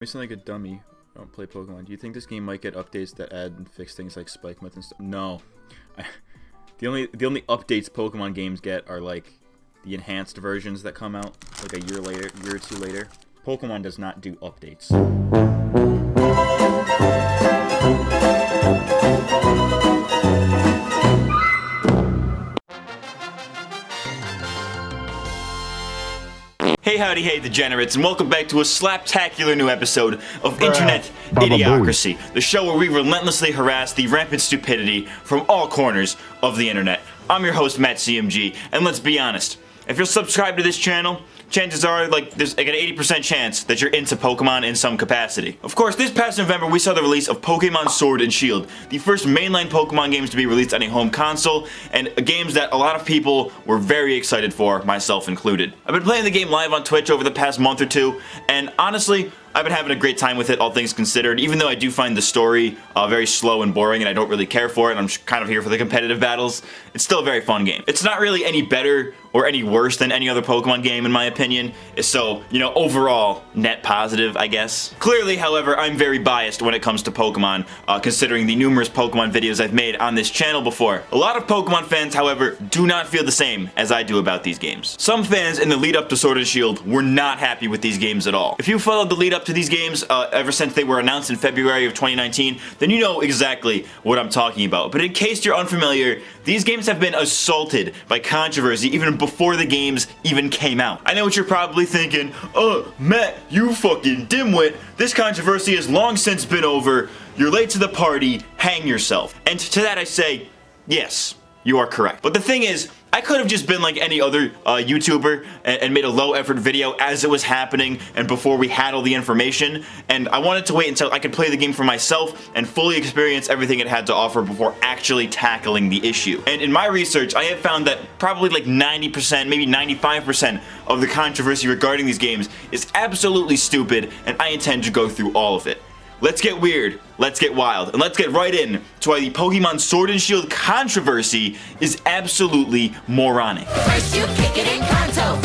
Me sound like a dummy. I don't play Pokemon. Do you think this game might get updates that add and fix things like Spike Myth and stuff? No. The only updates Pokemon games get are like the enhanced versions that come out like a year or two later. Pokemon does not do updates. Hey howdy hey degenerates, and welcome back to a slaptacular new episode of Internet Idiocracy, the show where we relentlessly harass the rampant stupidity from all corners of the internet. I'm your host MattCMG, and let's be honest, if you're subscribed to this channel, chances are, there's like an 80% chance that you're into Pokemon in some capacity. Of course, this past November, we saw the release of Pokemon Sword and Shield, the first mainline Pokemon games to be released on a home console, and games that a lot of people were very excited for, myself included. I've been playing the game live on Twitch over the past month or two, and honestly, I've been having a great time with it, all things considered, even though I do find the story very slow and boring and I don't really care for it, and I'm kind of here for the competitive battles. It's still a very fun game. It's not really any better or any worse than any other Pokemon game in my opinion, so, you know, overall, net positive, I guess. Clearly, however, I'm very biased when it comes to Pokemon, considering the numerous Pokemon videos I've made on this channel before. A lot of Pokemon fans, however, do not feel the same as I do about these games. Some fans in the lead up to Sword and Shield were not happy with these games at all. If you followed the lead up to these games ever since they were announced in February of 2019, then you know exactly what I'm talking about. But in case you're unfamiliar, these games have been assaulted by controversy even before the games even came out. I know what you're probably thinking, Matt, you fucking dimwit, this controversy has long since been over, you're late to the party, hang yourself. And to that I say, yes, you are correct. But the thing is, I could have just been like any other YouTuber and made a low effort video as it was happening and before we had all the information, and I wanted to wait until I could play the game for myself and fully experience everything it had to offer before actually tackling the issue. And in my research, I have found that probably like 90%, maybe 95% of the controversy regarding these games is absolutely stupid, and I intend to go through all of it. Let's get weird, let's get wild, and let's get right in to why the Pokemon Sword and Shield controversy is absolutely moronic. First you kick it in Kanto,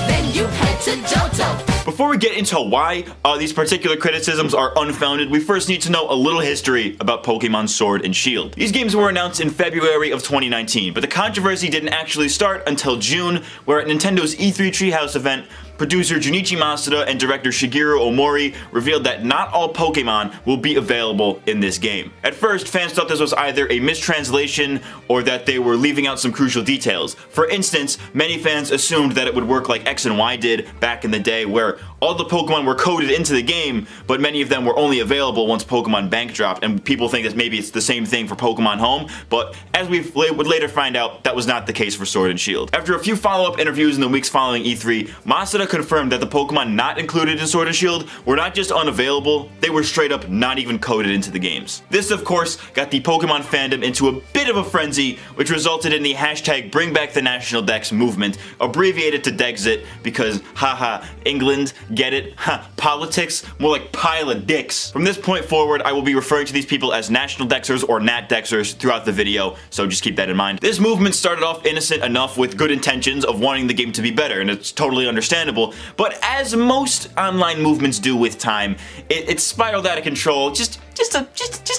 then you head to Johto. Before we get into why these particular criticisms are unfounded, we first need to know a little history about Pokemon Sword and Shield. These games were announced in February of 2019, but the controversy didn't actually start until June, where at Nintendo's E3 Treehouse event, producer Junichi Masuda and director Shigeru Omori revealed that not all Pokemon will be available in this game. At first, fans thought this was either a mistranslation or that they were leaving out some crucial details. For instance, many fans assumed that it would work like X and Y did back in the day, where all the Pokemon were coded into the game, but many of them were only available once Pokemon Bank dropped, and people think that maybe it's the same thing for Pokemon Home, but as we would later find out, that was not the case for Sword and Shield. After a few follow-up interviews in the weeks following E3, Masuda confirmed that the Pokemon not included in Sword and Shield were not just unavailable, they were straight up not even coded into the games. This, of course, got the Pokemon fandom into a bit of a frenzy, which resulted in the hashtag #BringBackTheNationalDex movement, abbreviated to Dexit because, haha, England, get it? Ha, politics? More like pile of dicks. From this point forward, I will be referring to these people as NationalDexers or NatDexers throughout the video, so just keep that in mind. This movement started off innocent enough with good intentions of wanting the game to be better, and it's totally understandable, but as most online movements do with time, it spiraled out of control just a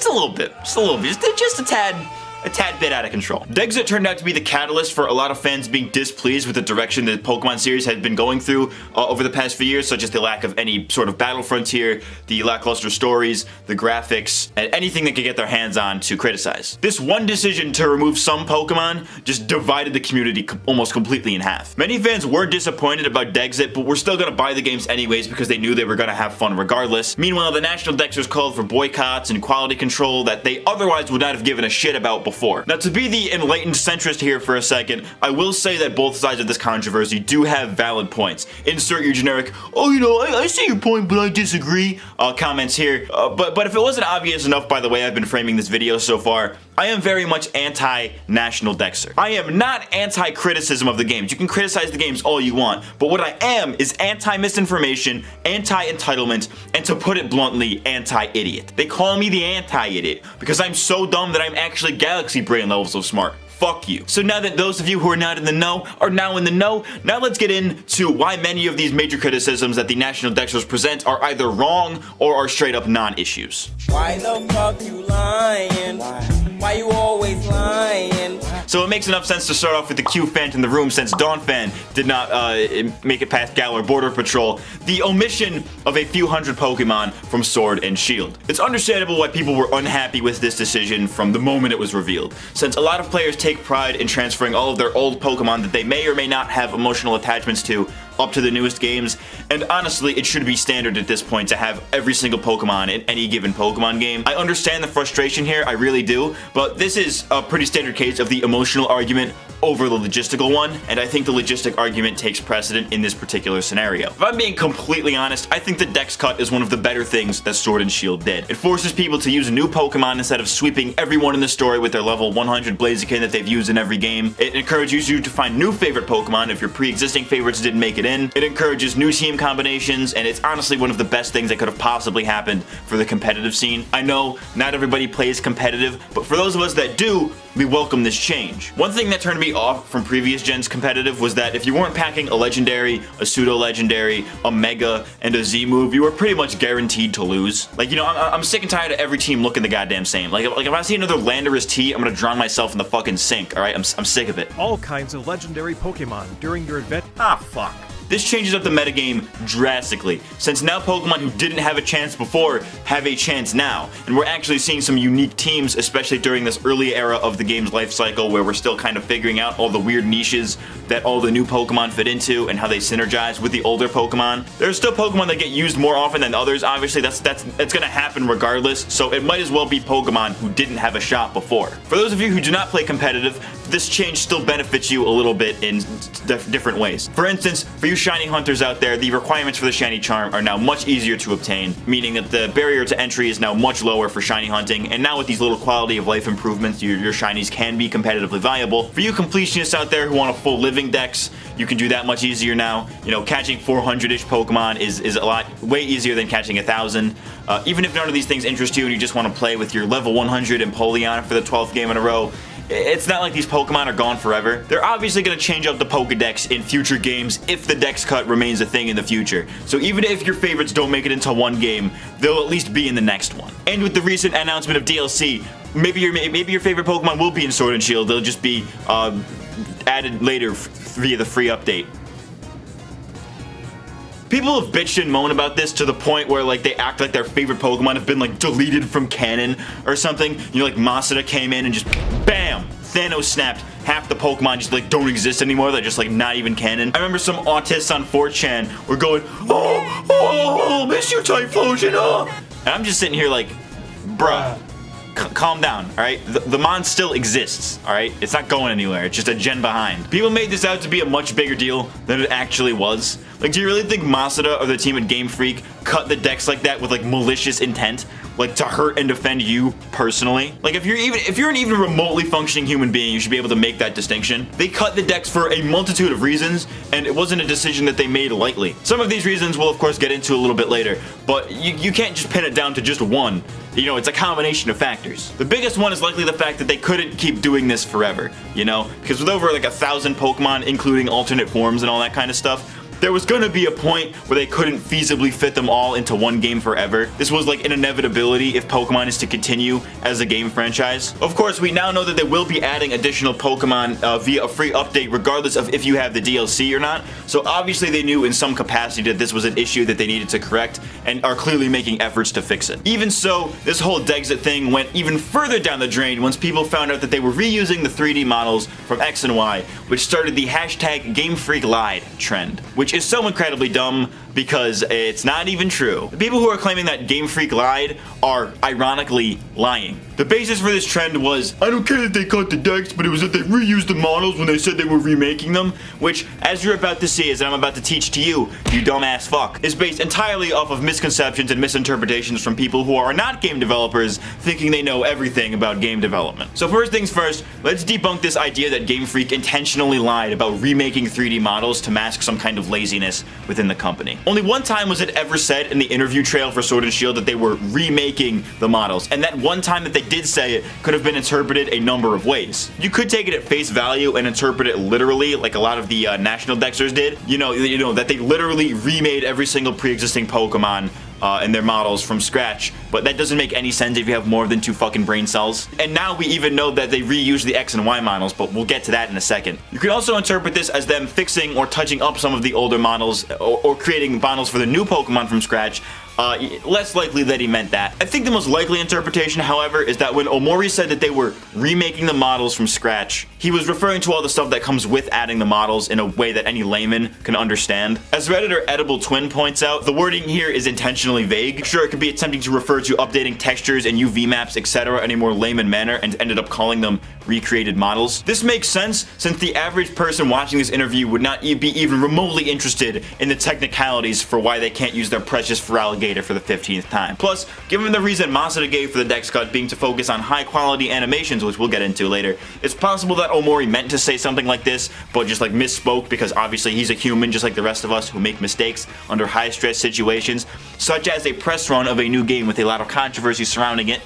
little bit, just a tad bit out of control. Dexit turned out to be the catalyst for a lot of fans being displeased with the direction the Pokemon series had been going through over the past few years, such as the lack of any sort of battle frontier, the lackluster stories, the graphics, and anything they could get their hands on to criticize. This one decision to remove some Pokemon just divided the community almost completely in half. Many fans were disappointed about Dexit, but were still gonna buy the games anyways because they knew they were gonna have fun regardless. Meanwhile, the NationalDexers called for boycotts and quality control that they otherwise would not have given a shit about before. Now, to be the enlightened centrist here for a second, I will say that both sides of this controversy do have valid points. Insert your generic, oh, you know, I see your point, but I disagree, comments here. But if it wasn't obvious enough by the way I've been framing this video so far, I am very much anti-NationalDexer. I am not anti-criticism of the games. You can criticize the games all you want, but what I am is anti-misinformation, anti-entitlement, and to put it bluntly, anti-idiot. They call me the anti-idiot because I'm so dumb that I'm actually galaxy brain levels of smart. fuck you. So now that those of you who are not in the know are now in the know, now let's get into why many of these major criticisms that the NationalDexers present are either wrong or are straight up non-issues. Why the fuck you lying? Why you always lying? So it makes enough sense to start off with the Q fan in the room, since Dawn fan did not make it past Galar Border Patrol, the omission of a few hundred Pokemon from Sword and Shield. It's understandable why people were unhappy with this decision from the moment it was revealed, since a lot of players take pride in transferring all of their old Pokemon that they may or may not have emotional attachments to up to the newest games, and honestly, it should be standard at this point to have every single Pokemon in any given Pokemon game. I understand the frustration here, I really do, but this is a pretty standard case of the emotional argument over the logistical one, and I think the logistic argument takes precedent in this particular scenario. If I'm being completely honest, I think the Dex Cut is one of the better things that Sword and Shield did. It forces people to use new Pokemon instead of sweeping everyone in the story with their level 100 Blaziken that they've used in every game. It encourages you to find new favorite Pokemon if your pre-existing favorites didn't make it in. It encourages new team combinations, and it's honestly one of the best things that could have possibly happened for the competitive scene. I know not everybody plays competitive, but for those of us that do, we welcome this change. One thing that turned me off from previous gens competitive was that if you weren't packing a legendary, a pseudo-legendary, a mega, and a Z-move, you were pretty much guaranteed to lose. Like, you know, I'm sick and tired of every team looking the goddamn same. Like if I see another Landorus T, I'm gonna drown myself in the fucking sink, alright? I'm sick of it. All kinds of legendary Pokemon during your adventure. Ah, fuck. This changes up the metagame drastically, since now Pokemon who didn't have a chance before have a chance now, and we're actually seeing some unique teams, especially during this early era of the game's life cycle where we're still kind of figuring out all the weird niches that all the new Pokemon fit into and how they synergize with the older Pokemon. There's still Pokemon that get used more often than others, obviously that's gonna happen regardless, so it might as well be Pokemon who didn't have a shot before. For those of you who do not play competitive, this change still benefits you a little bit in different ways. For instance, for you shiny hunters out there, the requirements for the shiny charm are now much easier to obtain, meaning that the barrier to entry is now much lower for shiny hunting, and now with these little quality of life improvements, your shinies can be competitively viable. For you completionists out there who want a full living dex, you can do that much easier now. You know, catching 400-ish Pokemon is a lot, way easier than catching 1,000. Even if none of these things interest you and you just want to play with your level 100 Empoleon for the 12th game in a row, it's not like these Pokemon are gone forever. They're obviously going to change up the Pokedex in future games if the Dex Cut remains a thing in the future. So even if your favorites don't make it into one game, they'll at least be in the next one. And with the recent announcement of DLC, maybe your favorite Pokemon will be in Sword and Shield. They'll just be added later via the free update. People have bitched and moaned about this to the point where like they act like their favorite Pokemon have been like deleted from canon or something. You know, like Masada came in and just BAM! Thanos snapped. Half the Pokemon just like don't exist anymore. They're just like not even canon. I remember some autists on 4chan were going, oh, miss you Typhlosion, oh. And I'm just sitting here like, bruh. Calm down, alright? The Mon still exists, alright? It's not going anywhere, it's just a gen behind. People made this out to be a much bigger deal than it actually was. Like, do you really think Masada or the team at GameFreak cut the decks like that with like malicious intent? Like to hurt and defend you personally? Like if you're an even remotely functioning human being, you should be able to make that distinction. They cut the decks for a multitude of reasons, and it wasn't a decision that they made lightly. Some of these reasons we'll of course get into a little bit later, but you can't just pin it down to just one. You know, it's a combination of factors. The biggest one is likely the fact that they couldn't keep doing this forever, you know? Because with over like 1,000 Pokemon, including alternate forms and all that kind of stuff, there was gonna be a point where they couldn't feasibly fit them all into one game forever. This was like an inevitability if Pokemon is to continue as a game franchise. Of course, we now know that they will be adding additional Pokemon via a free update regardless of if you have the DLC or not. So obviously they knew in some capacity that this was an issue that they needed to correct and are clearly making efforts to fix it. Even so, this whole Dexit thing went even further down the drain once people found out that they were reusing the 3D models from X and Y, which started the hashtag GameFreak lied trend, which is so incredibly dumb because it's not even true. The people who are claiming that GameFreak lied are ironically lying. The basis for this trend was, I don't care that they cut the decks, but it was that they reused the models when they said they were remaking them, which, as you're about to see, as I'm about to teach to you, you dumbass fuck, is based entirely off of misconceptions and misinterpretations from people who are not game developers thinking they know everything about game development. So first things first, let's debunk this idea that GameFreak intentionally lied about remaking 3D models to mask some kind of laziness within the company. Only one time was it ever said in the interview trail for Sword and Shield that they were remaking the models, and that one time that they did say it could have been interpreted a number of ways. You could take it at face value and interpret it literally, like a lot of the NationalDexers did. You know that they literally remade every single pre-existing Pokemon and their models from scratch, but that doesn't make any sense if you have more than 2 fucking brain cells. And now we even know that they reuse the X and Y models, but we'll get to that in a second. You can also interpret this as them fixing or touching up some of the older models or creating models for the new Pokemon from scratch. Less likely that he meant that. I think the most likely interpretation, however, is that when Omori said that they were remaking the models from scratch, he was referring to all the stuff that comes with adding the models in a way that any layman can understand. As Redditor Edible Twin points out, the wording here is intentionally vague. Sure, it could be attempting to refer to updating textures and UV maps, etc. in a more layman manner, and ended up calling them recreated models. This makes sense since the average person watching this interview would not be even remotely interested in the technicalities for why they can't use their precious Feraligatr for the 15th time. Plus, given the reason Masuda gave for the Dex cut being to focus on high quality animations, which we'll get into later, it's possible that Omori meant to say something like this, but just like misspoke because obviously he's a human just like the rest of us who make mistakes under high stress situations, such as a press run of a new game with a lot of controversy surrounding it.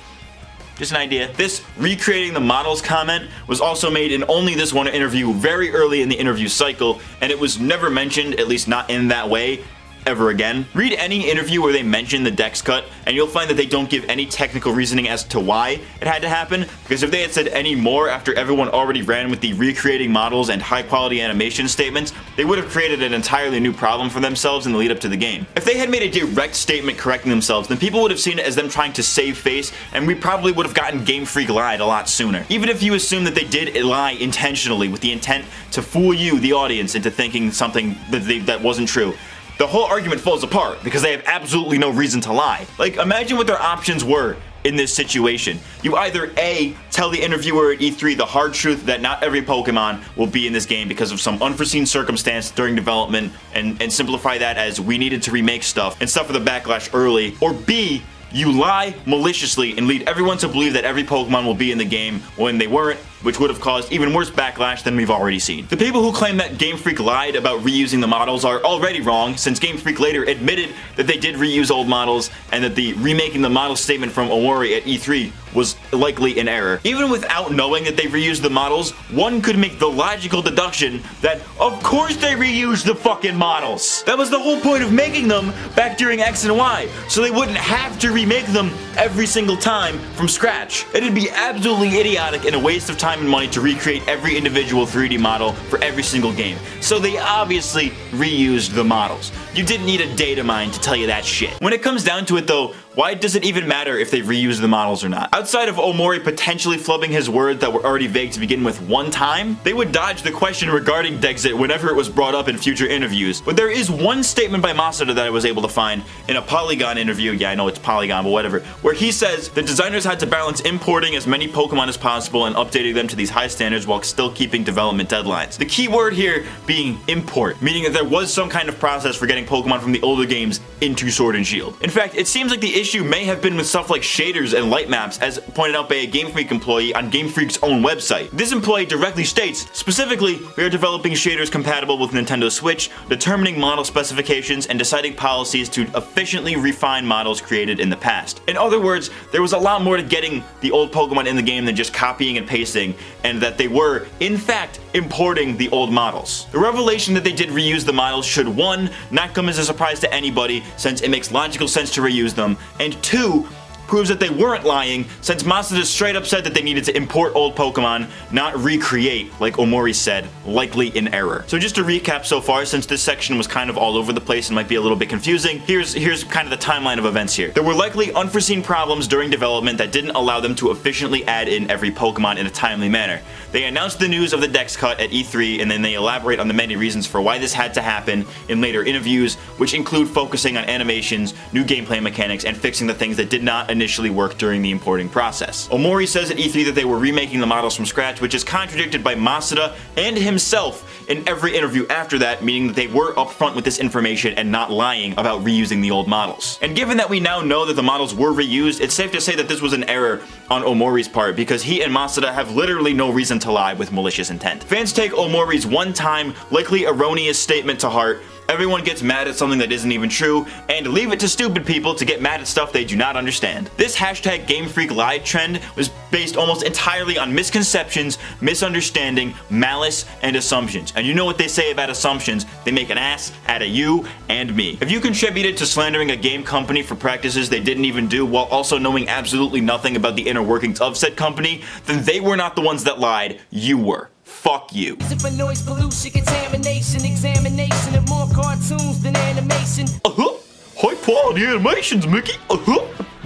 Just an idea. This recreating the models comment was also made in only this one interview very early in the interview cycle, and it was never mentioned, at least not in that way, ever again. Read any interview where they mention the Dex cut, and you'll find that they don't give any technical reasoning as to why it had to happen, because if they had said any more after everyone already ran with the recreating models and high quality animation statements, they would have created an entirely new problem for themselves in the lead up to the game. If they had made a direct statement correcting themselves, then people would have seen it as them trying to save face, and we probably would have gotten GameFreak lied a lot sooner. Even if you assume that they did lie intentionally with the intent to fool you, the audience, into thinking something that wasn't true, the whole argument falls apart because they have absolutely no reason to lie. Like, imagine what their options were in this situation. You either A, tell the interviewer at E3 the hard truth that not every Pokemon will be in this game because of some unforeseen circumstance during development and simplify that as we needed to remake stuff and suffer the backlash early, or B, you lie maliciously and lead everyone to believe that every Pokemon will be in the game when they weren't, which would have caused even worse backlash than we've already seen. The people who claim that GameFreak lied about reusing the models are already wrong, since GameFreak later admitted that they did reuse old models and that the remaking the model statement from Omori at E3 was likely an error. Even without knowing that they reused the models, one could make the logical deduction that of course they reused the fucking models. That was the whole point of making them back during X and Y, so they wouldn't have to remake them every single time from scratch. It'd be absolutely idiotic and a waste of time and money to recreate every individual 3D model for every single game. So they obviously reused the models. You didn't need a data mine to tell you that shit. When it comes down to it though, why does it even matter if they reuse the models or not? Outside of Omori potentially flubbing his words that were already vague to begin with one time, they would dodge the question regarding Dexit whenever it was brought up in future interviews. But there is one statement by Masuda that I was able to find in a Polygon interview, yeah I know it's Polygon but whatever, where he says the designers had to balance importing as many Pokemon as possible and updating them to these high standards while still keeping development deadlines. The key word here being import, meaning that there was some kind of process for getting Pokemon from the older games into Sword and Shield. In fact, it seems like the issue may have been with stuff like shaders and light maps, as pointed out by a GameFreak employee on GameFreak's own website. This employee directly states, specifically, we are developing shaders compatible with Nintendo Switch, determining model specifications, and deciding policies to efficiently refine models created in the past. In other words, there was a lot more to getting the old Pokemon in the game than just copying and pasting, and that they were, in fact, importing the old models. The revelation that they did reuse the models should 1, not come as a surprise to anybody since it makes logical sense to reuse them, and 2, proves that they weren't lying, since Masuda straight up said that they needed to import old Pokemon, not recreate, like Omori said, likely in error. So just to recap so far, since this section was kind of all over the place and might be a little bit confusing, here's kind of the timeline of events here. There were likely unforeseen problems during development that didn't allow them to efficiently add in every Pokemon in a timely manner. They announced the news of the Dex cut at E3, and then they elaborate on the many reasons for why this had to happen in later interviews, which include focusing on animations, new gameplay mechanics, and fixing the things that did not initially work during the importing process. Omori says at E3 that they were remaking the models from scratch, which is contradicted by Masuda and himself in every interview after that, meaning that they were upfront with this information and not lying about reusing the old models. And given that we now know that the models were reused, it's safe to say that this was an error on Omori's part, because he and Masuda have literally no reason to lie with malicious intent. Fans take Omori's one-time, likely erroneous statement to heart, Everyone gets mad at something that isn't even true, and leave it to stupid people to get mad at stuff they do not understand. This hashtag GameFreak lied trend was based almost entirely on misconceptions, misunderstanding, malice, and assumptions. And you know what they say about assumptions, they make an ass out of you and me. If you contributed to slandering a game company for practices they didn't even do while also knowing absolutely nothing about the inner workings of said company, then they were not the ones that lied, you were. Fuck you. If a noise pollution, contamination, examination of more cartoons than animation. High quality animations, Mickey.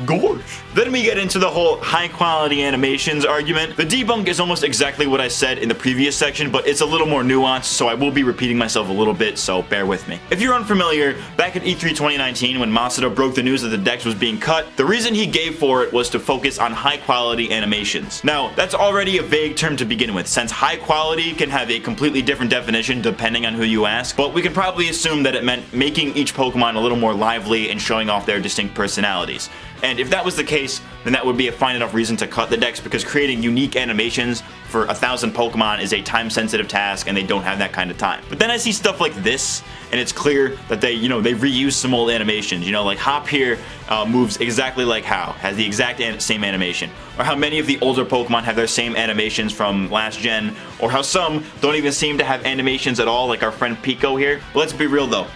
Gosh. Then we get into the whole high quality animations argument. The debunk is almost exactly what I said in the previous section, but it's a little more nuanced, so I will be repeating myself a little bit, so bear with me. If you're unfamiliar, back at E3 2019 when Masuda broke the news that the Dex was being cut, the reason he gave for it was to focus on high quality animations. Now, that's already a vague term to begin with, since high quality can have a completely different definition depending on who you ask, but we can probably assume that it meant making each Pokemon a little more lively and showing off their distinct personalities. And if that was the case, then that would be a fine enough reason to cut the Dex, because creating unique animations for 1,000 Pokemon is a time-sensitive task and they don't have that kind of time. But then I see stuff like this, and it's clear that they reuse some old animations. Like Hop here moves exactly like How, has the exact same animation. Or how many of the older Pokemon have their same animations from last gen, or how some don't even seem to have animations at all, like our friend Pico here. But let's be real though,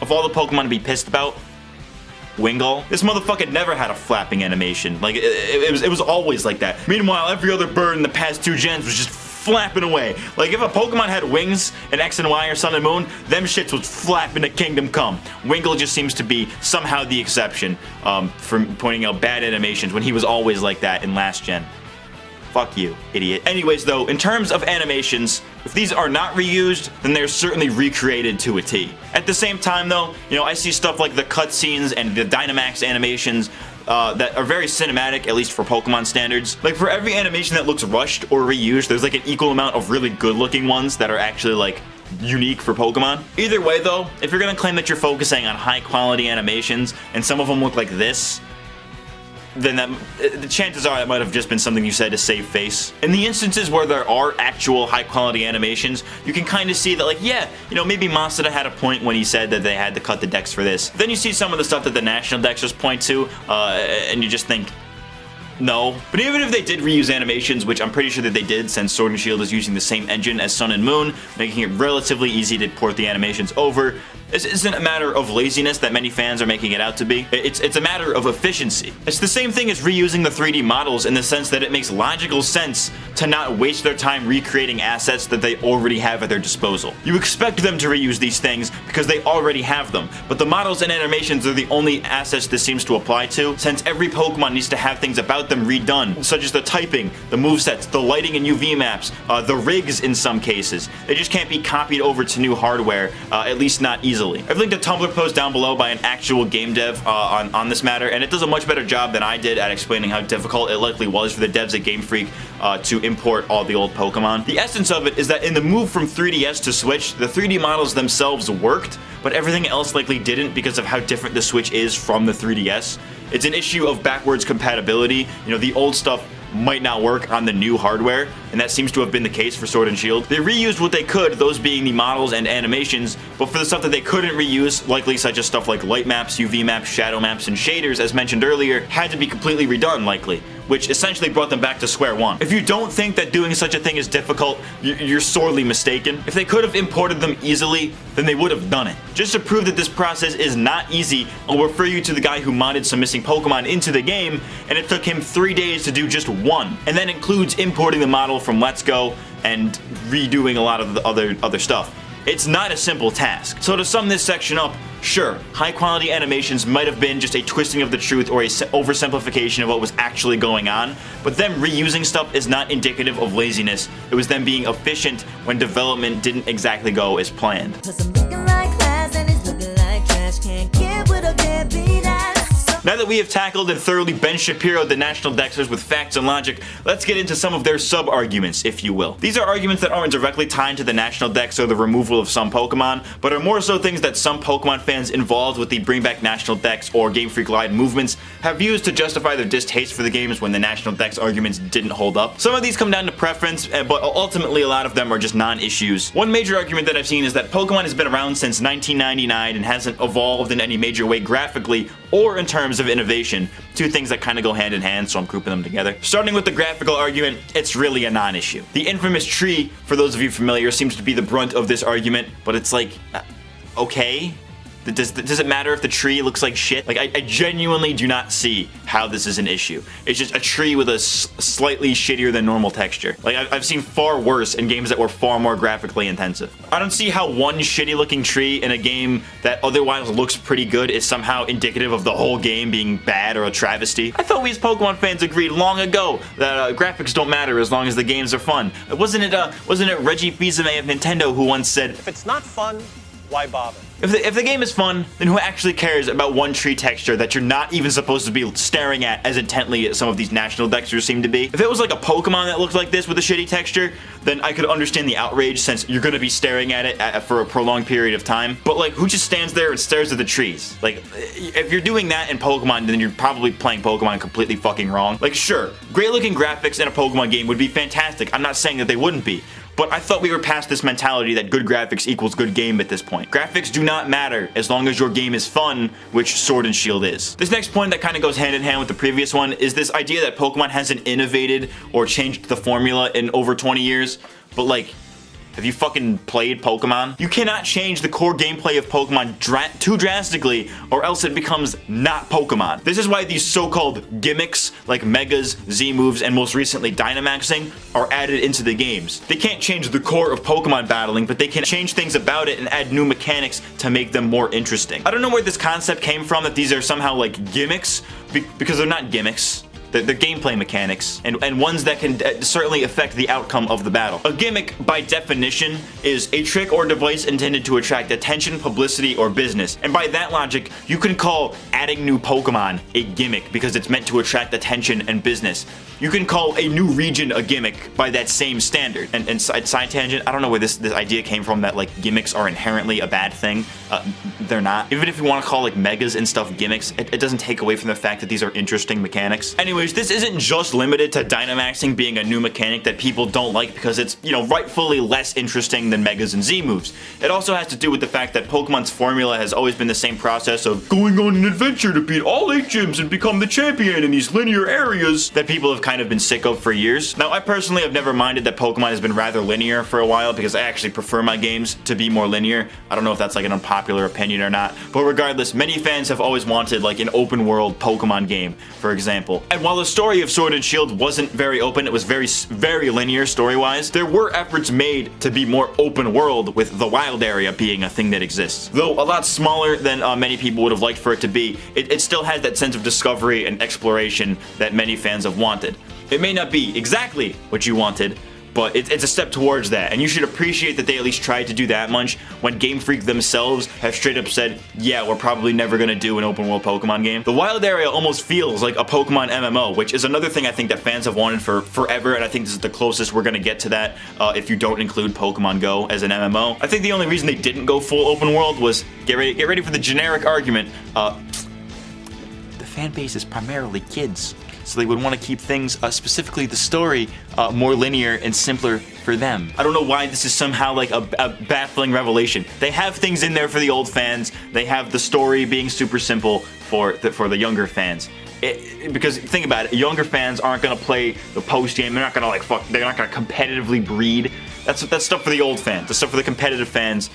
of all the Pokemon to be pissed about, Wingull, this motherfucker never had a flapping animation. Like, it was always like that. Meanwhile, every other bird in the past 2 gens was just flapping away. Like, if a Pokemon had wings in X and Y or Sun and Moon, them shits was flapping to Kingdom Come. Wingull just seems to be somehow the exception for pointing out bad animations when he was always like that in last gen. Fuck you, idiot. Anyways though, in terms of animations, if these are not reused, then they're certainly recreated to a T. At the same time though, I see stuff like the cutscenes and the Dynamax animations that are very cinematic, at least for Pokemon standards. Like, for every animation that looks rushed or reused, there's like an equal amount of really good looking ones that are actually like unique for Pokemon. Either way though, if you're gonna claim that you're focusing on high quality animations and some of them look like this, then the chances are that might have just been something you said to save face. In the instances where there are actual high quality animations, you can kind of see that, like, yeah, maybe Masuda had a point when he said that they had to cut the Dex for this. Then you see some of the stuff that the NationalDexers point to, and you just think, no. But even if they did reuse animations, which I'm pretty sure that they did, since Sword and Shield is using the same engine as Sun and Moon, making it relatively easy to port the animations over, this isn't a matter of laziness that many fans are making it out to be. It's a matter of efficiency. It's the same thing as reusing the 3D models in the sense that it makes logical sense to not waste their time recreating assets that they already have at their disposal. You expect them to reuse these things because they already have them, but the models and animations are the only assets this seems to apply to, since every Pokemon needs to have things about them redone, such as the typing, the movesets, the lighting and UV maps, the rigs in some cases. They just can't be copied over to new hardware, at least not easily. I've linked a Tumblr post down below by an actual game dev on this matter, and it does a much better job than I did at explaining how difficult it likely was for the devs at GameFreak to import all the old Pokemon. The essence of it is that in the move from 3DS to Switch, the 3D models themselves worked, but everything else likely didn't because of how different the Switch is from the 3DS. It's an issue of backwards compatibility. The old stuff might not work on the new hardware, and that seems to have been the case for Sword and Shield. They reused what they could, those being the models and animations, but for the stuff that they couldn't reuse, likely such as stuff like light maps, UV maps, shadow maps, and shaders, as mentioned earlier, had to be completely redone, likely, which essentially brought them back to square one. If you don't think that doing such a thing is difficult, you're sorely mistaken. If they could have imported them easily, then they would have done it. Just to prove that this process is not easy, I'll refer you to the guy who modded some missing Pokemon into the game, and it took him 3 days to do just one, and that includes importing the model from Let's Go and redoing a lot of the other stuff. It's not a simple task. So to sum this section up, sure, high quality animations might have been just a twisting of the truth or a oversimplification of what was actually going on, but them reusing stuff is not indicative of laziness. It was them being efficient when development didn't exactly go as planned. Cause I'm looking like class and it's looking like trash. Can't get with a deadbeat ass. Now that we have tackled and thoroughly Ben Shapiro'd the NationalDexers with facts and logic, let's get into some of their sub-arguments, if you will. These are arguments that aren't directly tied to the NationalDex or the removal of some Pokemon, but are more so things that some Pokemon fans involved with the Bring Back NationalDex or GameFreak Live movements have used to justify their distaste for the games when the NationalDex arguments didn't hold up. Some of these come down to preference, but ultimately a lot of them are just non-issues. One major argument that I've seen is that Pokemon has been around since 1999 and hasn't evolved in any major way graphically or in terms of innovation. Two things that kind of go hand in hand, so I'm grouping them together. Starting with the graphical argument, it's really a non-issue. The infamous tree, for those of you familiar, seems to be the brunt of this argument, but it's like, okay. Does it matter if the tree looks like shit? Like, I genuinely do not see how this is an issue. It's just a tree with a slightly shittier than normal texture. Like, I've seen far worse in games that were far more graphically intensive. I don't see how one shitty looking tree in a game that otherwise looks pretty good is somehow indicative of the whole game being bad or a travesty. I thought we as Pokemon fans agreed long ago that graphics don't matter as long as the games are fun. Wasn't it Reggie Fils-Aimé of Nintendo who once said, If it's not fun, why bother? If the game is fun, then who actually cares about one tree texture that you're not even supposed to be staring at as intently as some of these NationalDexers seem to be? If it was like a Pokemon that looked like this with a shitty texture, then I could understand the outrage since you're gonna be staring at it for a prolonged period of time. But like, who just stands there and stares at the trees? Like, if you're doing that in Pokemon, then you're probably playing Pokemon completely fucking wrong. Like, sure, great looking graphics in a Pokemon game would be fantastic. I'm not saying that they wouldn't be. But I thought we were past this mentality that good graphics equals good game at this point. Graphics do not matter as long as your game is fun, which Sword and Shield is. This next point that kind of goes hand in hand with the previous one is this idea that Pokemon hasn't innovated or changed the formula in over 20 years. But like, have you fucking played Pokemon? You cannot change the core gameplay of Pokemon too drastically or else it becomes not Pokemon. This is why these so-called gimmicks like Megas, Z-moves, and most recently Dynamaxing are added into the games. They can't change the core of Pokemon battling, but they can change things about it and add new mechanics to make them more interesting. I don't know where this concept came from that these are somehow like gimmicks, because they're not gimmicks. They're gameplay mechanics, and ones that can certainly affect the outcome of the battle. A gimmick, by definition, is a trick or device intended to attract attention, publicity, or business. And by that logic, you can call adding new Pokemon a gimmick because it's meant to attract attention and business. You can call a new region a gimmick by that same standard. And side tangent, I don't know where this idea came from that like gimmicks are inherently a bad thing. They're not. Even if you want to call like Megas and stuff gimmicks, it doesn't take away from the fact that these are interesting mechanics. Anyways, this isn't just limited to Dynamaxing being a new mechanic that people don't like because it's, you know, rightfully less interesting than Megas and Z moves. It also has to do with the fact that Pokemon's formula has always been the same process of going on an adventure to beat all 8 gyms and become the champion in these linear areas that people have kind of been sick of for years. Now, I personally have never minded that Pokemon has been rather linear for a while because I actually prefer my games to be more linear. I don't know if that's like an unpopular opinion or not, but regardless, many fans have always wanted like an open world Pokemon game, for example. And while the story of Sword and Shield wasn't very open, it was very linear story-wise, there were efforts made to be more open world, with the wild area being a thing that exists. Though a lot smaller than many people would have liked for it to be, it still has that sense of discovery and exploration that many fans have wanted. It may not be exactly what you wanted, but it's a step towards that, and you should appreciate that they at least tried to do that much when GameFreak themselves have straight up said, yeah, we're probably never gonna do an open world Pokemon game. The wild area almost feels like a Pokemon MMO, which is another thing I think that fans have wanted for forever, and I think this is the closest we're gonna get to that if you don't include Pokemon Go as an MMO. I think the only reason they didn't go full open world was, get ready for the generic argument, the fan base is primarily kids. So they would want to keep things, specifically the story, more linear and simpler for them. I don't know why this is somehow like a baffling revelation. They have things in there for the old fans. They have the story being super simple for the younger fans. Because think about it, younger fans aren't gonna play the post game. They're not gonna they're not gonna competitively breed. That's stuff for the old fans. The stuff for the competitive fans.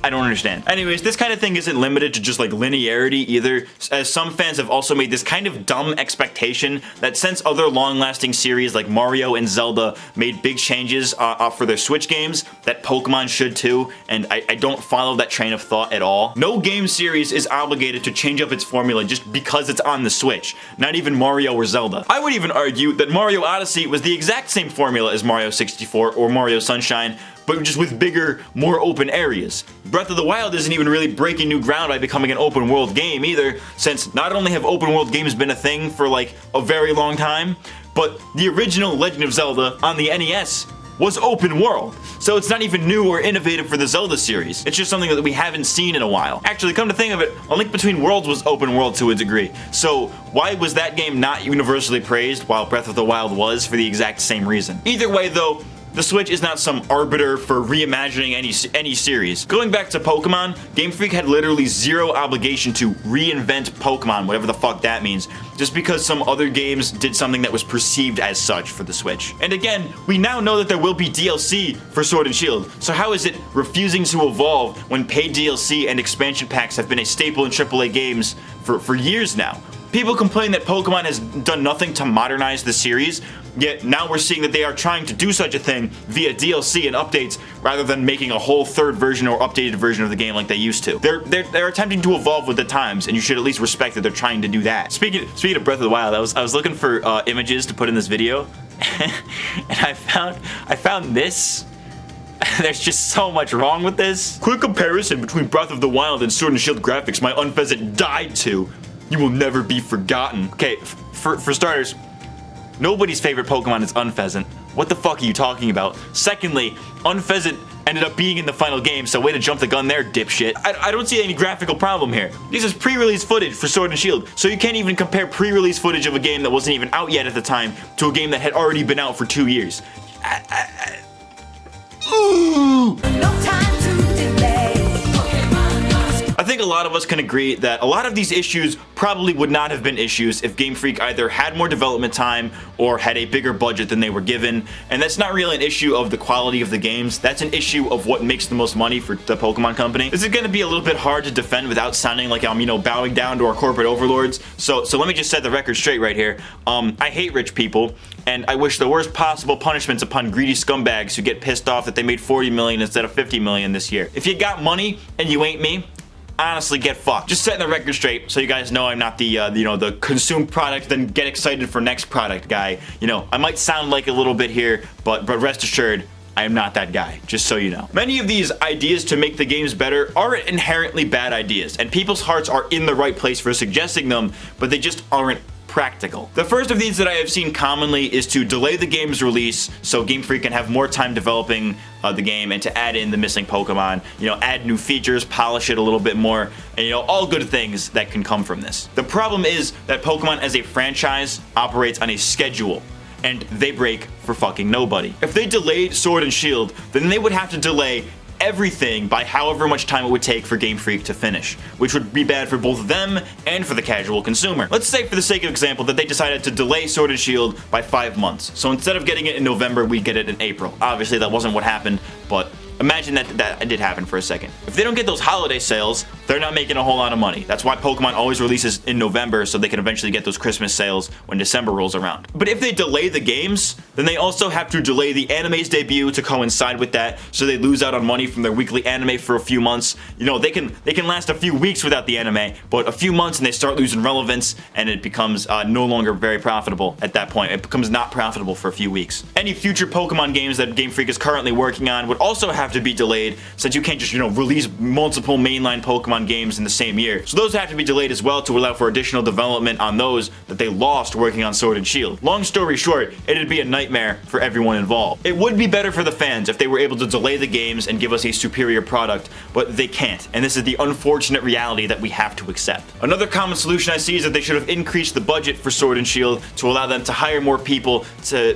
I don't understand. Anyways, this kind of thing isn't limited to just like linearity either, as some fans have also made this kind of dumb expectation that since other long-lasting series like Mario and Zelda made big changes for their Switch games, that Pokemon should too, and I don't follow that train of thought at all. No game series is obligated to change up its formula just because it's on the Switch, not even Mario or Zelda. I would even argue that Mario Odyssey was the exact same formula as Mario 64 or Mario Sunshine, but just with bigger, more open areas. Breath of the Wild isn't even really breaking new ground by becoming an open world game either, since not only have open world games been a thing for like a very long time, but the original Legend of Zelda on the NES was open world. So it's not even new or innovative for the Zelda series. It's just something that we haven't seen in a while. Actually, come to think of it, A Link Between Worlds was open world to a degree. So why was that game not universally praised while Breath of the Wild was for the exact same reason? Either way though, the Switch is not some arbiter for reimagining any series. Going back to Pokemon, GameFreak had literally zero obligation to reinvent Pokemon, whatever the fuck that means, just because some other games did something that was perceived as such for the Switch. And again, we now know that there will be DLC for Sword and Shield, so how is it refusing to evolve when paid DLC and expansion packs have been a staple in AAA games for years now? People complain that Pokemon has done nothing to modernize the series, yet now we're seeing that they are trying to do such a thing via DLC and updates rather than making a whole third version or updated version of the game like they used to. They're attempting to evolve with the times, and you should at least respect that they're trying to do that. Speaking of Breath of the Wild, I was looking for images to put in this video, and I found this. There's just so much wrong with this. Quick comparison between Breath of the Wild and Sword and Shield graphics my Unpheasant died to. You will never be forgotten. Okay, for starters, nobody's favorite Pokemon is Unpheasant. What the fuck are you talking about? Secondly, Unpheasant ended up being in the final game, so way to jump the gun there, dipshit. I don't see any graphical problem here. This is pre-release footage for Sword and Shield, so you can't even compare pre-release footage of a game that wasn't even out yet at the time to a game that had already been out for 2 years. Ooh! No time to delay. I think a lot of us can agree that a lot of these issues probably would not have been issues if GameFreak either had more development time or had a bigger budget than they were given, and that's not really an issue of the quality of the games, that's an issue of what makes the most money for the Pokemon Company. This is going to be a little bit hard to defend without sounding like I'm, bowing down to our corporate overlords, so let me just set the record straight right here. I hate rich people, and I wish the worst possible punishments upon greedy scumbags who get pissed off that they made 40 million instead of 50 million this year. If you got money and you ain't me, honestly, get fucked. Just setting the record straight so you guys know I'm not the, the consume product then get excited for next product guy. I might sound like a little bit here, but rest assured, I am not that guy, just so you know. Many of these ideas to make the games better aren't inherently bad ideas, and people's hearts are in the right place for suggesting them, but they just aren't practical. The first of these that I have seen commonly is to delay the game's release so GameFreak can have more time developing the game and to add in the missing Pokemon, add new features, polish it a little bit more, and all good things that can come from this. The problem is that Pokemon as a franchise operates on a schedule, and they break for fucking nobody. If they delayed Sword and Shield, then they would have to delay everything by however much time it would take for GameFreak to finish, which would be bad for both them and for the casual consumer. Let's say, for the sake of example, that they decided to delay Sword and Shield by 5 months. So instead of getting it in November, we get it in April. Obviously, that wasn't what happened, but imagine that did happen for a second. If they don't get those holiday sales, they're not making a whole lot of money. That's why Pokemon always releases in November, so they can eventually get those Christmas sales when December rolls around. But if they delay the games, then they also have to delay the anime's debut to coincide with that, so they lose out on money from their weekly anime for a few months. They can last a few weeks without the anime, but a few months and they start losing relevance, and it becomes no longer very profitable at that point. It becomes not profitable for a few weeks. Any future Pokemon games that GameFreak is currently working on would also have to be delayed, since you can't just, release multiple mainline Pokemon games in the same year. So those have to be delayed as well to allow for additional development on those that they lost working on Sword and Shield. Long story short, it'd be a nightmare for everyone involved. It would be better for the fans if they were able to delay the games and give us a superior product, but they can't, and this is the unfortunate reality that we have to accept. Another common solution I see is that they should have increased the budget for Sword and Shield to allow them to hire more people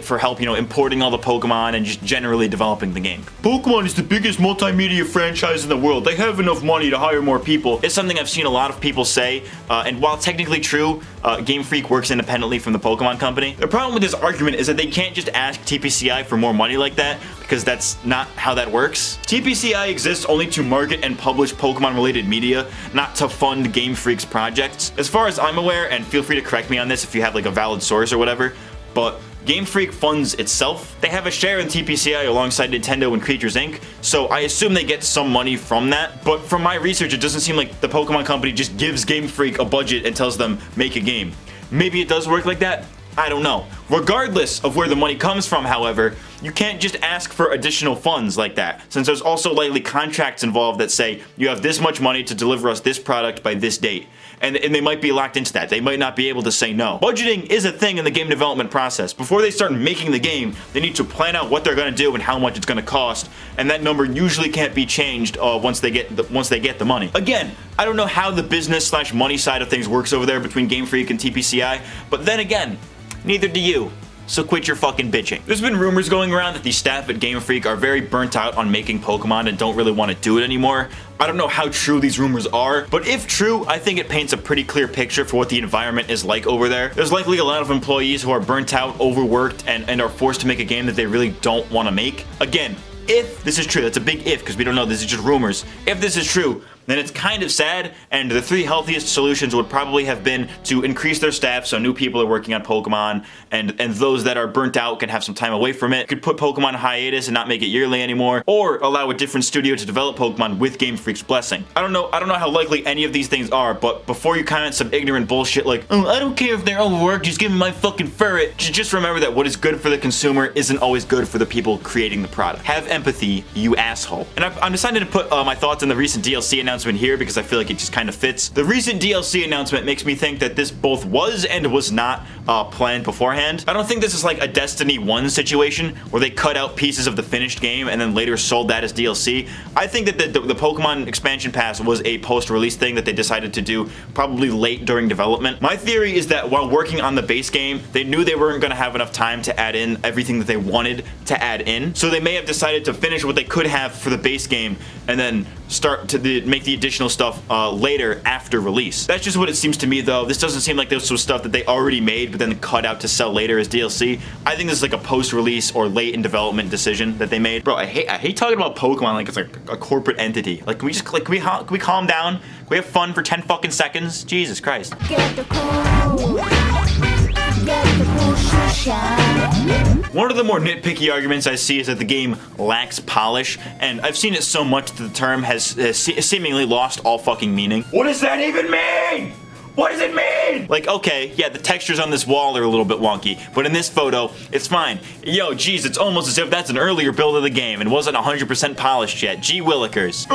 for help, importing all the Pokemon and just generally developing the game. Pokemon is the biggest multimedia franchise in the world. They have enough money to hire more people. It's something I've seen a lot of people say, and while technically true, GameFreak works independently from the Pokemon Company. The problem with this argument is that they can't just ask TPCI for more money like that, because that's not how that works. TPCI exists only to market and publish Pokemon-related media, not to fund GameFreak's projects. As far as I'm aware, and feel free to correct me on this if you have like a valid source or whatever, but GameFreak funds itself. They have a share in TPCI alongside Nintendo and Creatures Inc., so I assume they get some money from that, but from my research, it doesn't seem like the Pokemon Company just gives GameFreak a budget and tells them, make a game. Maybe it does work like that, I don't know. Regardless of where the money comes from, however, you can't just ask for additional funds like that, since there's also likely contracts involved that say you have this much money to deliver us this product by this date. And they might be locked into that. They might not be able to say no. Budgeting is a thing in the game development process. Before they start making the game, they need to plan out what they're going to do and how much it's going to cost, and that number usually can't be changed once they get the money. Again, I don't know how the business/money side of things works over there between GameFreak and TPCI, but then again, neither do you. So quit your fucking bitching. There's been rumors going around that the staff at GameFreak are very burnt out on making Pokemon and don't really want to do it anymore. I don't know how true these rumors are, but if true, I think it paints a pretty clear picture for what the environment is like over there. There's likely a lot of employees who are burnt out, overworked, and are forced to make a game that they really don't want to make. Again, if this is true, that's a big if because we don't know, this is just rumors. If this is true, then it's kind of sad, and the three healthiest solutions would probably have been to increase their staff so new people are working on Pokemon, and those that are burnt out can have some time away from it, could put Pokemon on hiatus and not make it yearly anymore, or allow a different studio to develop Pokemon with Game Freak's blessing. I don't know how likely any of these things are, but before you comment some ignorant bullshit like, oh, I don't care if they're overworked, just give me my fucking ferret, just remember that what is good for the consumer isn't always good for the people creating the product. Have empathy, you asshole. And I'm decided to put my thoughts on the recent DLC announcement here because I feel like it just kind of fits. The recent DLC announcement makes me think that this both was and was not planned beforehand. I don't think this is like a Destiny 1 situation where they cut out pieces of the finished game and then later sold that as DLC. I think that the Pokemon expansion pass was a post-release thing that they decided to do probably late during development. My theory is that while working on the base game, they knew they weren't going to have enough time to add in everything that they wanted to add in. So they may have decided to finish what they could have for the base game and then start to make the additional stuff later after release. That's just what it seems to me though. This doesn't seem like this was stuff that they already made but then cut out to sell later as DLC. I think this is like a post-release or late in development decision that they made. Bro, I hate talking about Pokemon like it's like a corporate entity. Like can we calm down? Can we have fun for 10 fucking seconds? Jesus Christ. Get the cool. Get the cool shine. One of the more nitpicky arguments I see is that the game lacks polish, and I've seen it so much that the term has seemingly lost all fucking meaning. What does that even mean? What does it mean? Like, okay, yeah, the textures on this wall are a little bit wonky, but in this photo, it's fine. Yo, geez, it's almost as if that's an earlier build of the game and wasn't 100% polished yet. Gee willikers.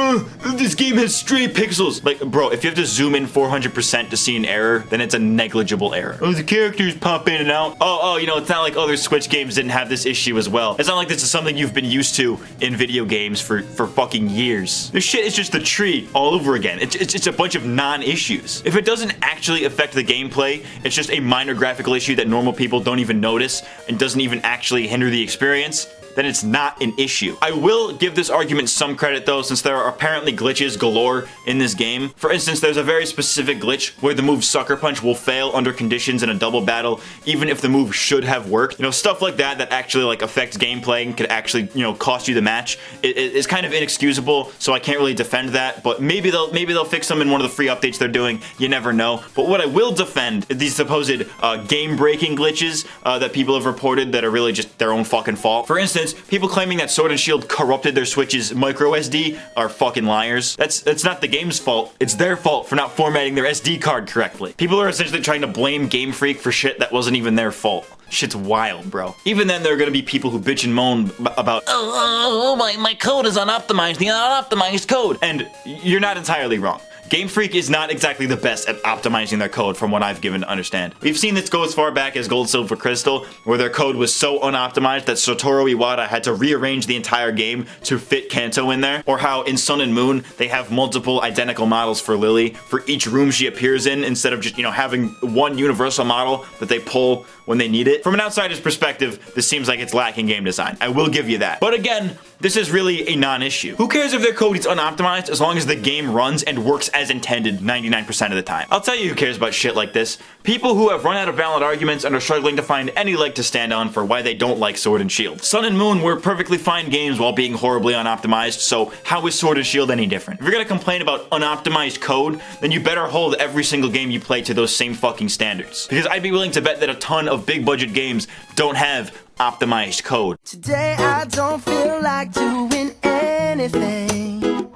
This game has stray pixels. Like, bro, if you have to zoom in 400% to see an error, then it's a negligible error. Oh, the characters pop in and out. Oh, you know, it's not like other Switch games didn't have this issue as well. It's not like this is something you've been used to in video games for fucking years. This shit is just the tree all over again. It's a bunch of non-issues. If it doesn't actually affect the gameplay, it's just a minor graphical issue that normal people don't even notice and doesn't even actually hinder the experience, then it's not an issue. I will give this argument some credit though, since there are apparently glitches galore in this game. For instance, there's a very specific glitch where the move Sucker Punch will fail under conditions in a double battle, even if the move should have worked. You know, stuff like that actually like affects gameplay and could actually, you know, cost you the match. It's kind of inexcusable, so I can't really defend that, but maybe they'll fix them in one of the free updates they're doing. You never know. But what I will defend is these supposed game-breaking glitches that people have reported that are really just their own fucking fault. For instance, people claiming that Sword and Shield corrupted their Switch's micro SD are fucking liars. That's not the game's fault. It's their fault for not formatting their SD card correctly. People are essentially trying to blame Game Freak for shit that wasn't even their fault. Shit's wild, bro. Even then, there are gonna be people who bitch and moan about, my code is unoptimized, the unoptimized code. And you're not entirely wrong. Game Freak is not exactly the best at optimizing their code from what I've given to understand. We've seen this go as far back as Gold, Silver, Crystal, where their code was so unoptimized that Satoru Iwata had to rearrange the entire game to fit Kanto in there, or how in Sun and Moon, they have multiple identical models for Lily for each room she appears in, instead of just, you know, having one universal model that they pull when they need it. From an outsider's perspective, this seems like it's lacking game design. I will give you that. But again, this is really a non-issue. Who cares if their code is unoptimized as long as the game runs and works as intended 99% of the time? I'll tell you who cares about shit like this. People who have run out of valid arguments and are struggling to find any leg to stand on for why they don't like Sword and Shield. Sun and Moon were perfectly fine games while being horribly unoptimized, so how is Sword and Shield any different? If you're gonna complain about unoptimized code, then you better hold every single game you play to those same fucking standards. Because I'd be willing to bet that a ton of big budget games don't have optimized code. Today I don't feel like doing anything.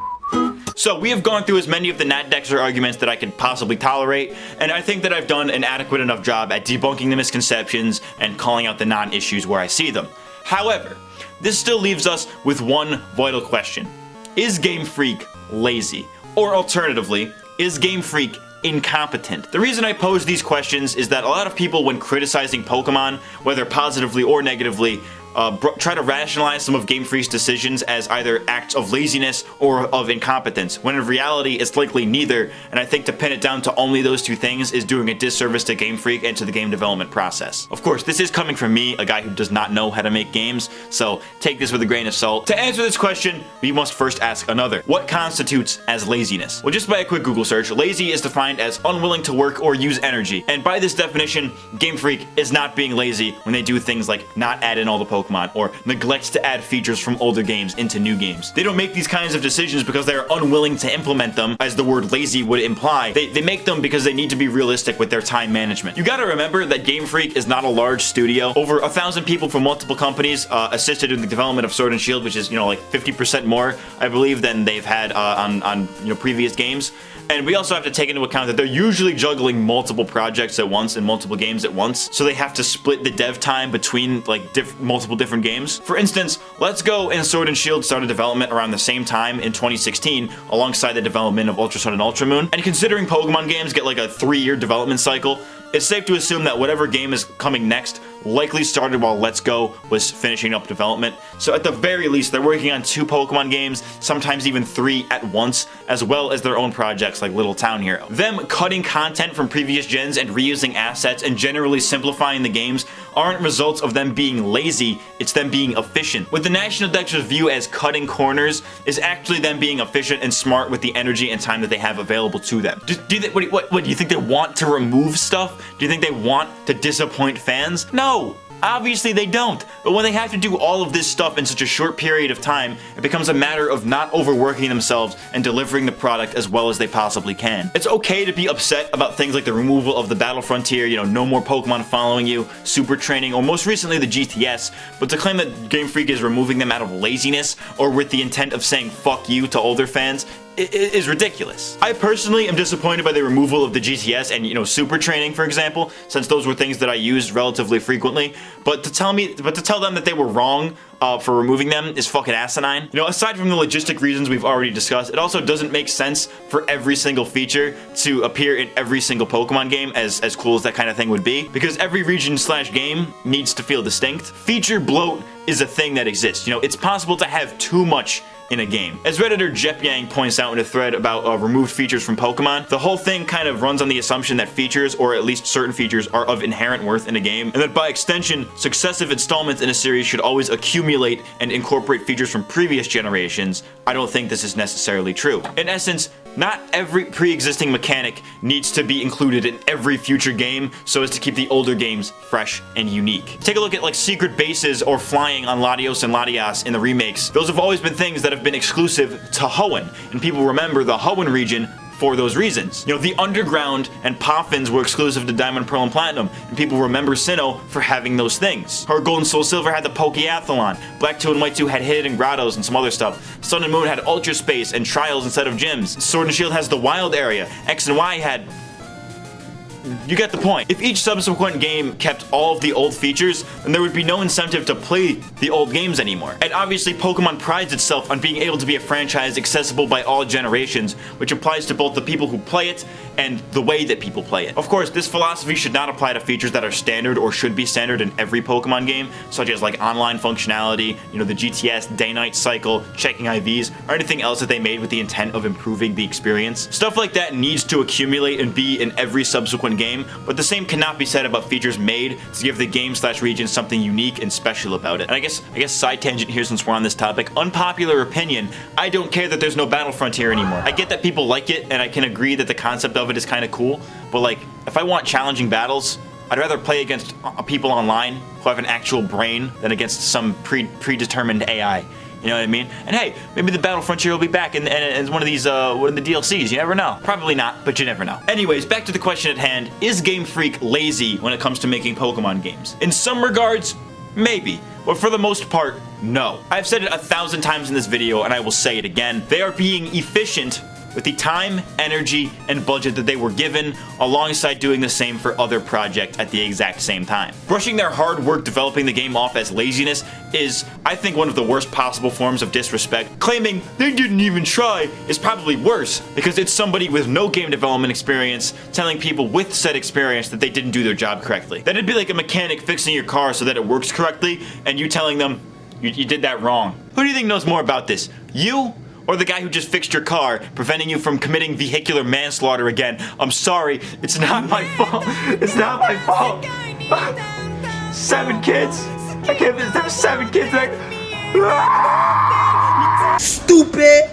So we have gone through as many of the NationalDexer arguments that I could possibly tolerate, and I think that I've done an adequate enough job at debunking the misconceptions and calling out the non-issues where I see them. However, this still leaves us with one vital question. Is GameFreak lazy? Or alternatively, is GameFreak incompetent? The reason I pose these questions is that a lot of people, when criticizing Pokemon, whether positively or negatively, try to rationalize some of GameFreak's decisions as either acts of laziness or of incompetence, when in reality it's likely neither, and I think to pin it down to only those two things is doing a disservice to GameFreak and to the game development process. Of course, this is coming from me, a guy who does not know how to make games, so take this with a grain of salt. To answer this question, we must first ask another. What constitutes as laziness? Well, just by a quick Google search, lazy is defined as unwilling to work or use energy, and by this definition, GameFreak is not being lazy when they do things like not add in all the Pokemon or neglect to add features from older games into new games. They don't make these kinds of decisions because they are unwilling to implement them, as the word lazy would imply. They make them because they need to be realistic with their time management. You gotta remember that GameFreak is not a large studio. Over 1,000 people from multiple companies assisted in the development of Sword and Shield, which is, like 50% more, I believe, than they've had on previous games. And we also have to take into account that they're usually juggling multiple projects at once and multiple games at once, so they have to split the dev time between multiple different games. For instance, Let's Go and Sword and Shield started development around the same time in 2016, alongside the development of Ultra Sun and Ultra Moon. And considering Pokemon games get like a 3-year development cycle, it's safe to assume that whatever game is coming next likely started while Let's Go was finishing up development. So at the very least, they're working on 2 Pokemon games, sometimes even 3 at once, as well as their own projects like Little Town Hero. Them cutting content from previous gens and reusing assets and generally simplifying the games aren't results of them being lazy, it's them being efficient. What the NationalDexers view as cutting corners is actually them being efficient and smart with the energy and time that they have available to them. Do you think they want to remove stuff? Do you think they want to disappoint fans? No! Obviously they don't, but when they have to do all of this stuff in such a short period of time, it becomes a matter of not overworking themselves and delivering the product as well as they possibly can. It's okay to be upset about things like the removal of the Battle Frontier, no more Pokemon following you, Super Training, or most recently the GTS, but to claim that GameFreak is removing them out of laziness or with the intent of saying fuck you to older fans is ridiculous. I personally am disappointed by the removal of the GTS and, Super Training, for example, since those were things that I used relatively frequently, but to tell them that they were wrong for removing them is fucking asinine. Aside from the logistic reasons we've already discussed, it also doesn't make sense for every single feature to appear in every single Pokemon game, as cool as that kind of thing would be, because every region/game needs to feel distinct. Feature bloat is a thing that exists. It's possible to have too much in a game. As Redditor Jepyang points out in a thread about removed features from Pokemon, the whole thing kind of runs on the assumption that features, or at least certain features, are of inherent worth in a game, and that by extension, successive installments in a series should always accumulate and incorporate features from previous generations. I don't think this is necessarily true. In essence, not every pre-existing mechanic needs to be included in every future game so as to keep the older games fresh and unique. Take a look at secret bases or flying on Latios and Latias in the remakes. Those have always been things that have been exclusive to Hoenn, and people remember the Hoenn region for those reasons. The Underground and Poffins were exclusive to Diamond, Pearl, and Platinum, and people remember Sinnoh for having those things. Heart Gold and Soul Silver had the Pokeathlon, Black 2 and White 2 had Hidden Grottos and some other stuff, Sun and Moon had Ultra Space and Trials instead of gyms, Sword and Shield has the Wild Area, X and Y had... You get the point. If each subsequent game kept all of the old features, then there would be no incentive to play the old games anymore. And obviously Pokemon prides itself on being able to be a franchise accessible by all generations, which applies to both the people who play it and the way that people play it. Of course, this philosophy should not apply to features that are standard or should be standard in every Pokemon game, such as online functionality, the GTS, day-night cycle, checking IVs, or anything else that they made with the intent of improving the experience. Stuff like that needs to accumulate and be in every subsequent game, but the same cannot be said about features made to give the game/region something unique and special about it. And I guess side tangent here since we're on this topic, unpopular opinion, I don't care that there's no Battle Frontier anymore. I get that people like it, and I can agree that the concept of it is kind of cool, but if I want challenging battles, I'd rather play against people online who have an actual brain than against some predetermined AI. You know what I mean? And hey, maybe the Battle Frontier will be back in one of these, one of the DLCs. You never know. Probably not, but you never know. Anyways, back to the question at hand. Is GameFreak lazy when it comes to making Pokemon games? In some regards, maybe. But for the most part, no. I've said it 1,000 times in this video, and I will say it again. They are being efficient with the time, energy, and budget that they were given, alongside doing the same for other projects at the exact same time. Brushing their hard work developing the game off as laziness is, I think, one of the worst possible forms of disrespect. Claiming they didn't even try is probably worse, because it's somebody with no game development experience telling people with said experience that they didn't do their job correctly. That'd be like a mechanic fixing your car so that it works correctly, and you telling them, you did that wrong. Who do you think knows more about this? You? Or the guy who just fixed your car, preventing you from committing vehicular manslaughter again? I'm sorry, it's not my fault. It's not my fault. 7 kids. I can't believe there were 7 kids. Stupid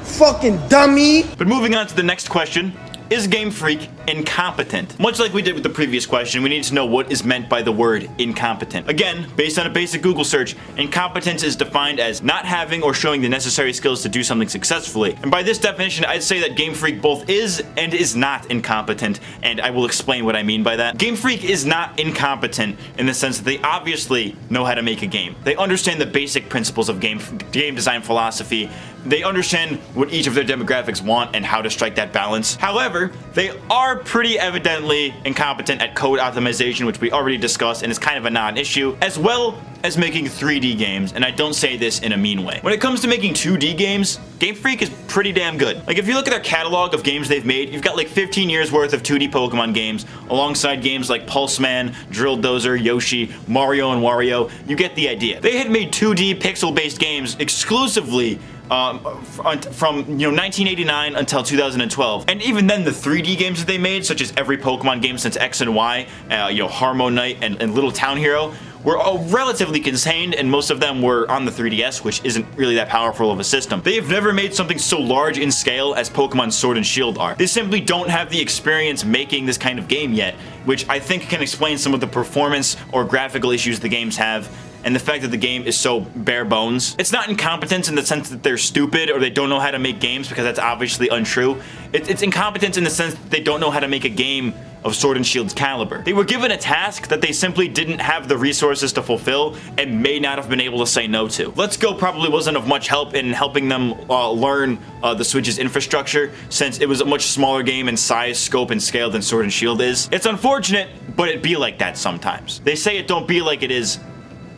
fucking dummy. But moving on to the next question. Is GameFreak incompetent? Much like we did with the previous question, we need to know what is meant by the word incompetent. Again, based on a basic Google search, incompetence is defined as not having or showing the necessary skills to do something successfully. And by this definition, I'd say that GameFreak both is and is not incompetent, and I will explain what I mean by that. GameFreak is not incompetent in the sense that they obviously know how to make a game. They understand the basic principles of game design philosophy. They understand what each of their demographics want and how to strike that balance. However, they are pretty evidently incompetent at code optimization, which we already discussed and is kind of a non-issue, as well as making 3D games, and I don't say this in a mean way. When it comes to making 2D games, GameFreak is pretty damn good. Like, if you look at their catalog of games they've made, you've got like 15 years worth of 2D Pokemon games, alongside games like Pulse Man, Drill Dozer, Yoshi, Mario and Wario. You get the idea. They had made 2D pixel-based games exclusively from 1989 until 2012, and even then the 3D games that they made, such as every Pokemon game since X and Y, Harmo Knight and Little Town Hero, were all relatively contained, and most of them were on the 3DS, which isn't really that powerful of a system. They have never made something so large in scale as Pokemon Sword and Shield are. They simply don't have the experience making this kind of game yet, which I think can explain some of the performance or graphical issues the games have, and the fact that the game is so bare bones. It's not incompetence in the sense that they're stupid or they don't know how to make games, because that's obviously untrue. It's incompetence in the sense that they don't know how to make a game of Sword and Shield's caliber. They were given a task that they simply didn't have the resources to fulfill and may not have been able to say no to. Let's Go probably wasn't of much help in helping them learn the Switch's infrastructure, since it was a much smaller game in size, scope, and scale than Sword and Shield is. It's unfortunate, but it be like that sometimes. They say it don't be like it is,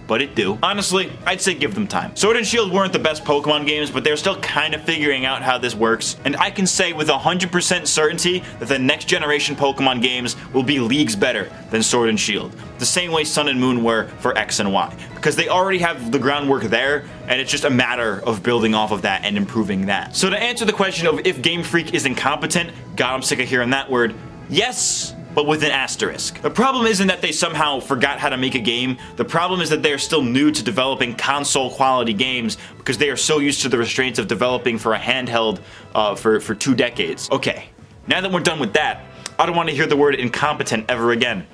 but it do. Honestly, I'd say give them time. Sword and Shield weren't the best Pokemon games, but they're still kind of figuring out how this works, and I can say with 100% certainty that the next generation Pokemon games will be leagues better than Sword and Shield, the same way Sun and Moon were for X and Y, because they already have the groundwork there, and it's just a matter of building off of that and improving that. So to answer the question of if GameFreak is incompetent, God, I'm sick of hearing that word, yes, but with an asterisk. The problem isn't that they somehow forgot how to make a game. The problem is that they are still new to developing console quality games, because they are so used to the restraints of developing for a handheld for 2 decades. Okay, now that we're done with that, I don't want to hear the word incompetent ever again.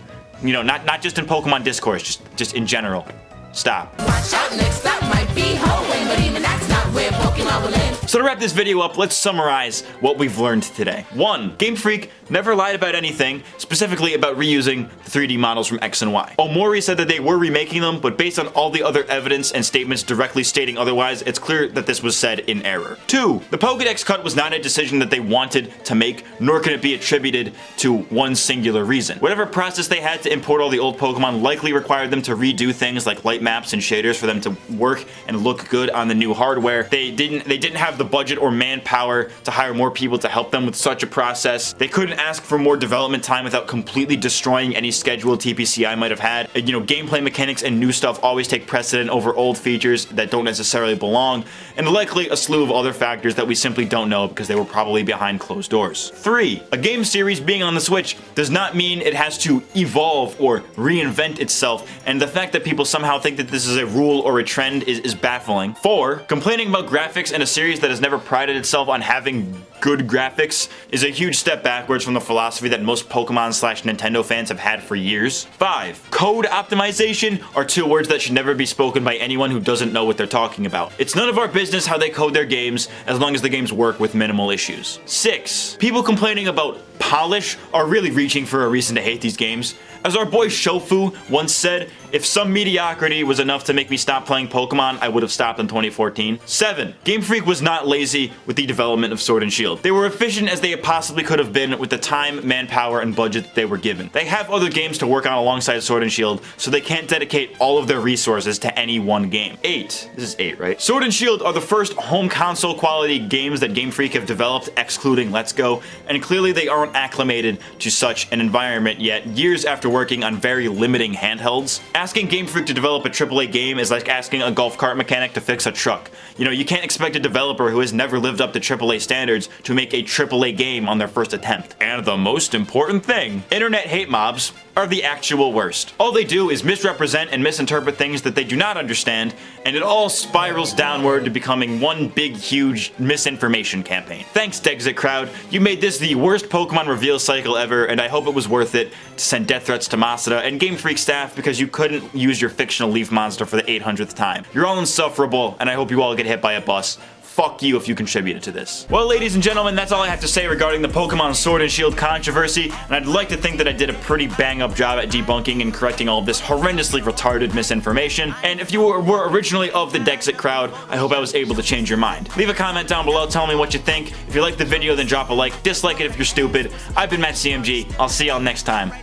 You know, not just in Pokemon discourse, just in general. Stop. Watch out, next stop might be hoeing, but even that's not where Pokemon will end. So to wrap this video up, let's summarize what we've learned today. 1. GameFreak never lied about anything, specifically about reusing the 3D models from X and Y. Omori said that they were remaking them, but based on all the other evidence and statements directly stating otherwise, it's clear that this was said in error. 2. The Pokédex cut was not a decision that they wanted to make, nor can it be attributed to one singular reason. Whatever process they had to import all the old Pokemon likely required them to redo things like light maps and shaders for them to work and look good on the new hardware. They didn't have the budget or manpower to hire more people to help them with such a process. They couldn't ask for more development time without completely destroying any scheduled TPC I might have had. You know, gameplay mechanics and new stuff always take precedent over old features that don't necessarily belong, and likely a slew of other factors that we simply don't know because they were probably behind closed doors. 3. A game series being on the Switch does not mean it has to evolve or reinvent itself, and the fact that people somehow think that this is a rule or a trend is baffling. 4. Complaining about graphics in a series that has never prided itself on having good graphics is a huge step backwards from the philosophy that most Pokemon/Nintendo fans have had for years. 5. Code optimization are 2 words that should never be spoken by anyone who doesn't know what they're talking about. It's none of our business how they code their games as long as the games work with minimal issues. 6. People complaining about polish are really reaching for a reason to hate these games. As our boy Shofu once said, if some mediocrity was enough to make me stop playing Pokemon, I would have stopped in 2014. 7. GameFreak was not lazy with the development of Sword and Shield. They were efficient as they possibly could have been with the time, manpower, and budget that they were given. They have other games to work on alongside Sword and Shield, so they can't dedicate all of their resources to any one game. 8. This is 8, right? Sword and Shield are the first home console quality games that GameFreak have developed, excluding Let's Go, and clearly they aren't acclimated to such an environment yet, years after working on very limiting handhelds. Asking GameFreak to develop a AAA game is like asking a golf cart mechanic to fix a truck. You know, you can't expect a developer who has never lived up to AAA standards to make a AAA game on their first attempt. And the most important thing, internet hate mobs are the actual worst. All they do is misrepresent and misinterpret things that they do not understand, and it all spirals downward to becoming one big, huge misinformation campaign. Thanks, Dexit crowd. You made this the worst Pokemon reveal cycle ever, and I hope it was worth it to send death threats to Masada and GameFreak staff because you couldn't use your fictional leaf monster for the 800th time. You're all insufferable, and I hope you all get hit by a bus. Fuck you if you contributed to this. Well, ladies and gentlemen, that's all I have to say regarding the Pokemon Sword and Shield controversy, and I'd like to think that I did a pretty bang-up job at debunking and correcting all of this horrendously retarded misinformation. And if you were originally of the Dexit crowd, I hope I was able to change your mind. Leave a comment down below telling me what you think. If you like the video, then drop a like. Dislike it if you're stupid. I've been MattCMG. I'll see y'all next time.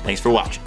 Thanks for watching.